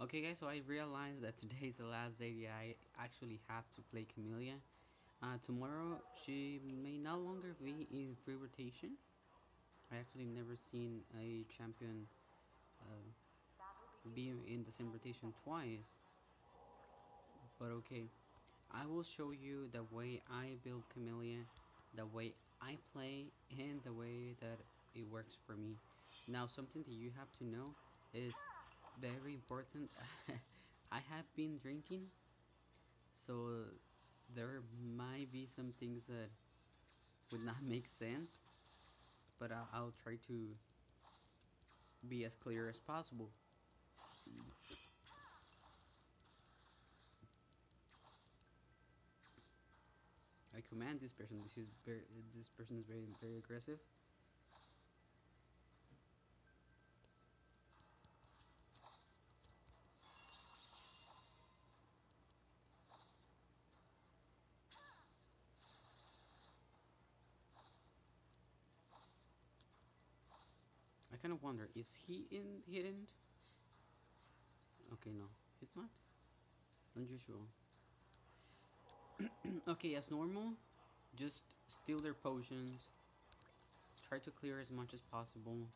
Okay guys, so I realized that today is the last day that I actually have to play Camellia. Tomorrow she may no longer be in free rotation. I actually never seen a champion be in the same rotation twice. But okay, I will show you the way I build Camellia, the way I play, and the way that it works for me. Now something that you have to know is very important. I have been drinking, so there might be some things that would not make sense, but I'll try to be as clear as possible. I command this person. This person is very aggressive. I kind of wonder, is he in hidden? Okay, no, he's not. Unusual. Okay, as normal, just steal their potions. Try to clear as much as possible.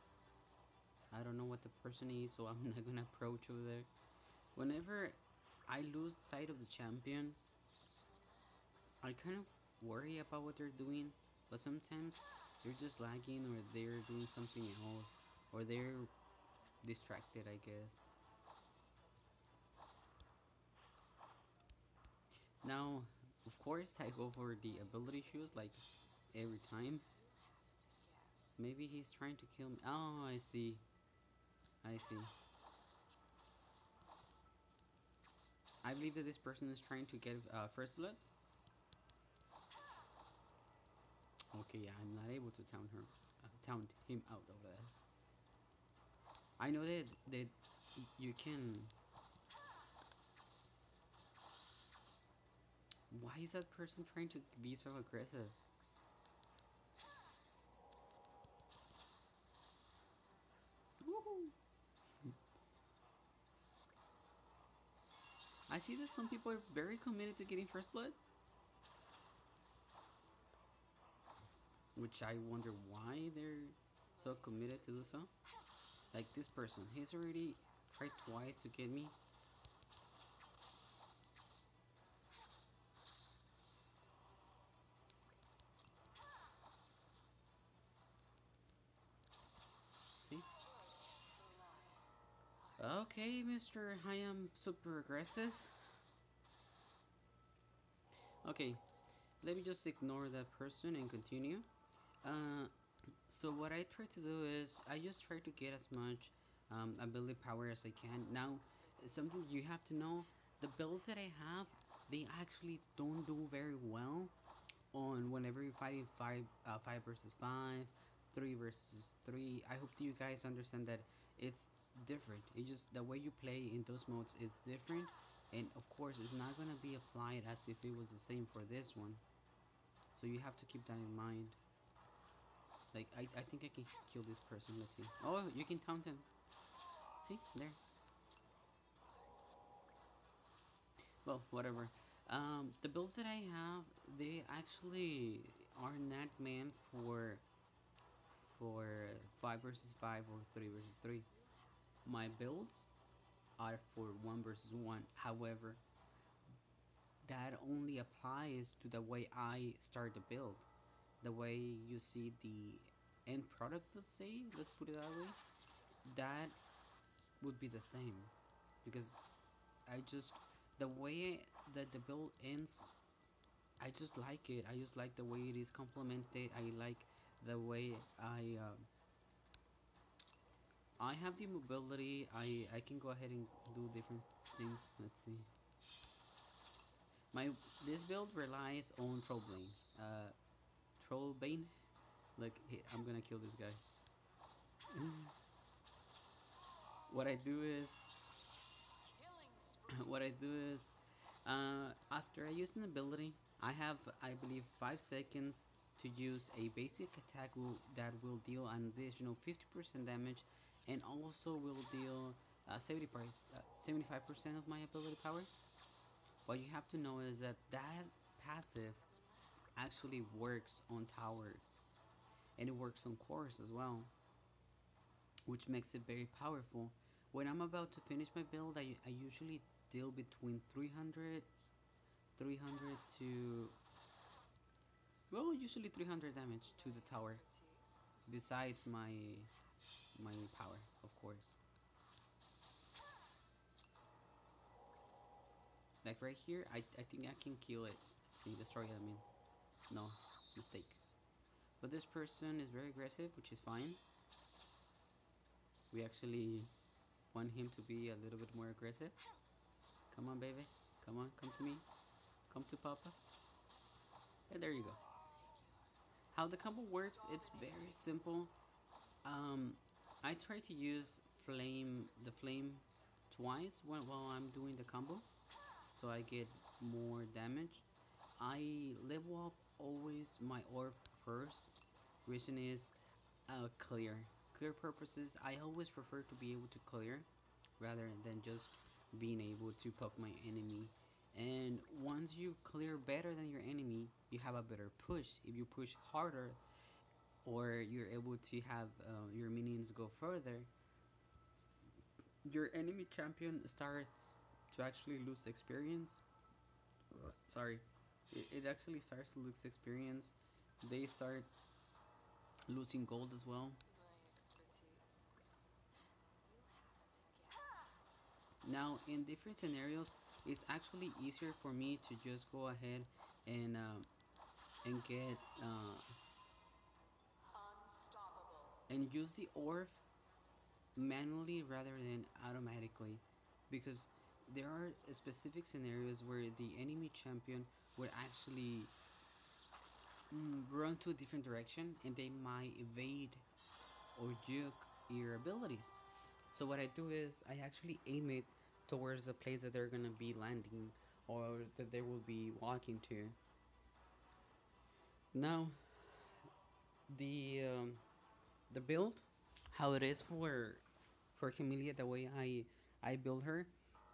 I don't know what the person is, so I'm not gonna approach over there. Whenever I lose sight of the champion, I kind of worry about what they're doing, but sometimes they're just lagging or they're doing something else or they're distracted, I guess. Now, of course, I go for the ability shoes like every time. Maybe he's trying to kill me. Oh, I see. I see. I believe that this person is trying to get first blood. Okay, yeah, I'm not able to taunt him out of that. I know that you can. Why is that person trying to be so aggressive? Woohoo! I see that some people are very committed to getting first blood, which I wonder why they're so committed to do so. Like this person, he's already tried twice to get me. See? Okay, Mr. I am super aggressive. Okay, let me just ignore that person and continue. Uh, so what I try to do is I just try to get as much ability power as I can. Now, something you have to know: the builds that I have, they actually don't do very well on whenever you're fighting five versus five, 3 versus 3. I hope that you guys understand that it's different. It just the way you play in those modes is different, and of course, it's not gonna be applied as if it was the same for this one. So you have to keep that in mind. Like I think I can kill this person. Let's see. Oh, you can taunt him. See there. Well, whatever. The builds that I have, they actually are not meant for 5 versus 5 or 3 versus 3. My builds are for 1 versus 1. However, that only applies to the way I start the build. The way you see the end product, let's put it that way, that would be the same. Because I just, the way that the build ends, I just like it. I just like the way it is complemented. I like the way I have the mobility. I can go ahead and do different things. Let's see. My This build relies on Trollbane. Trollbane. Like I'm gonna kill this guy. What I do is what I do is after I use an ability, I have, I believe, 5 seconds to use a basic attack that will deal an additional 50% damage, and also will deal 75% of my ability power. What you have to know is that that passive actually works on towers and it works on cores as well, which makes it very powerful. When I'm about to finish my build, I usually deal between 300 to, well, usually 300 damage to the tower, besides my power, of course. Like right here, I think I can kill it. Let's see, destroy it, I mean. No, mistake. But this person is very aggressive, which is fine. We actually want him to be a little bit more aggressive. Come on, baby. Come on, come to me. Come to Papa. And there you go. How the combo works, it's very simple. Um, I try to use the flame twice while I'm doing the combo, so I get more damage. I level up always my orb first. Reason is clear. Clear purposes. I always prefer to be able to clear rather than just being able to poke my enemy. And once you clear better than your enemy, you have a better push. If you push harder, or you're able to have your minions go further, your enemy champion starts to actually lose experience. Sorry, it actually starts to lose experience. They start losing gold as well. Now, in different scenarios, it's actually easier for me to just go ahead and get and use the orb manually rather than automatically, because there are specific scenarios where the enemy champion would actually run to a different direction and they might evade or juke your abilities. So what I do is I actually aim it towards the place that they're gonna be landing or that they will be walking to. Now the the build, how it is for Camellia, the way I build her,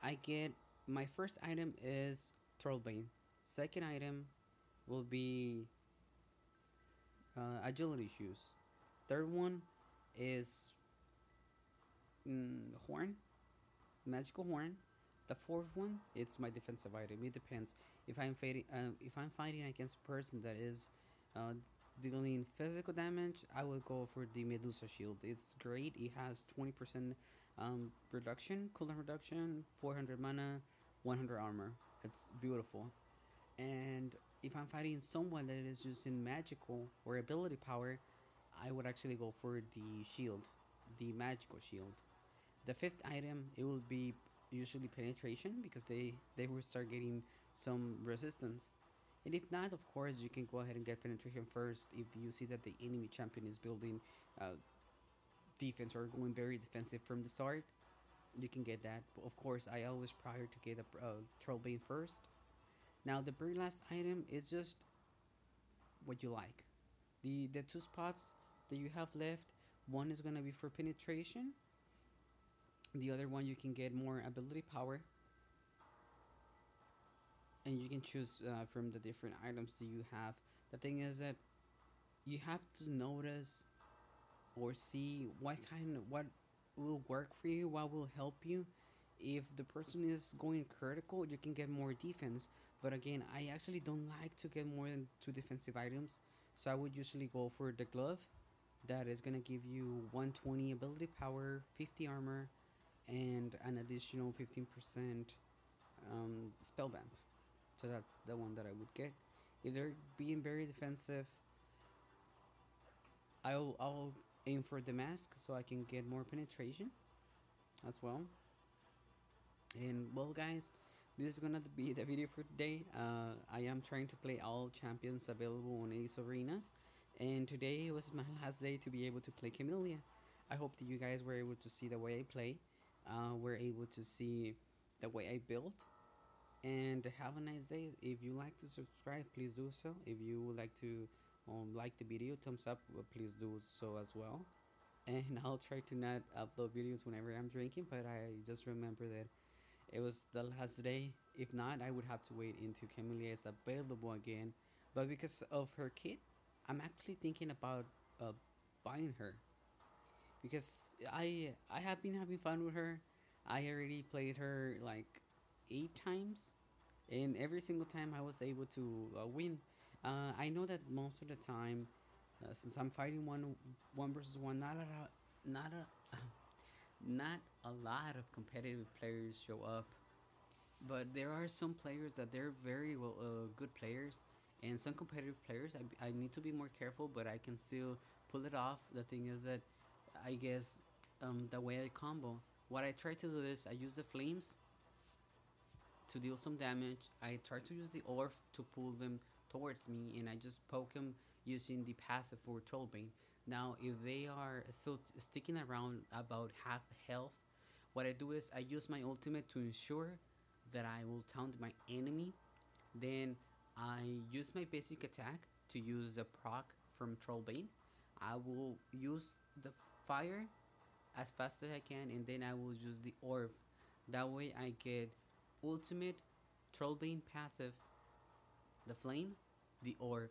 I get my first item is Trollbane. Second item will be agility shoes. Third one is horn, magical horn. The fourth one, it's my defensive item. It depends. If I'm fighting against a person that is uh, dealing physical damage, I will go for the Medusa shield. It's great. It has 20% reduction, cooldown reduction, 400 mana, 100 armor. It's beautiful. And if I'm fighting someone that is using magical or ability power, I would actually go for the shield, the magical shield. The fifth item, it will be usually penetration, because they will start getting some resistance. And if not, of course, you can go ahead and get penetration first if you see that the enemy champion is building defense or going very defensive from the start. You can get that. But of course, I always prior to get a troll bane first. Now the very last item is just what you like. The two spots that you have left, one is gonna be for penetration. The other one you can get more ability power, and you can choose from the different items that you have. The thing is that you have to notice or see what will work for you, what will help you. If the person is going critical, you can get more defense. But again, I actually don't like to get more than two defensive items, so I would usually go for the glove. That is gonna give you 120 ability power, 50 armor, and an additional 15% spell vamp. So that's the one that I would get. If they're being very defensive, I'll aim for the mask so I can get more penetration as well. And well, guys, this is gonna be the video for today. I am trying to play all champions available on Ace Arenas, and today was my last day to be able to play Camellia. I hope that you guys were able to see the way I play, were able to see the way I build, and have a nice day. If you like to subscribe, please do so. If you would like to like the video, thumbs up, please do so as well. and I'll try to not upload videos whenever I'm drinking. But I just remember that it was the last day. If not, I would have to wait until Camellia is available again. But because of her kid, I'm actually thinking about uh, buying her because I have been having fun with her. I already played her like 8 times, and every single time I was able to win. I know that most of the time, since I'm fighting one versus one, not a not a lot of competitive players show up, but there are some players that they're very well good players, and some competitive players I need to be more careful, but I can still pull it off. The thing is that I guess the way I combo, what I try to do is I use the flames to deal some damage. I try to use the orb to pull them towards me, and I just poke them using the passive for Trollbane. Now, if they are still sticking around about half health, what I do is I use my ultimate to ensure that I will taunt my enemy. Then I use my basic attack to use the proc from Trollbane. I will use the fire as fast as I can, and then I will use the orb. That way I get ultimate, Trollbane passive, the flame, the orb.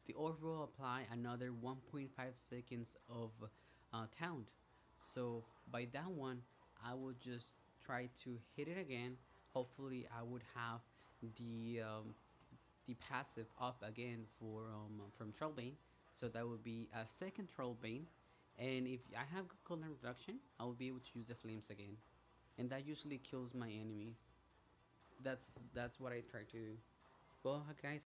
The orb will apply another 1.5 seconds of taunt. So by that one, I will just try to hit it again. Hopefully, I would have the passive up again for from Trollbane. So that would be a second Trollbane. And if I have good color reduction, I will be able to use the flames again, and that usually kills my enemies. That's what I try to do. Well, guys,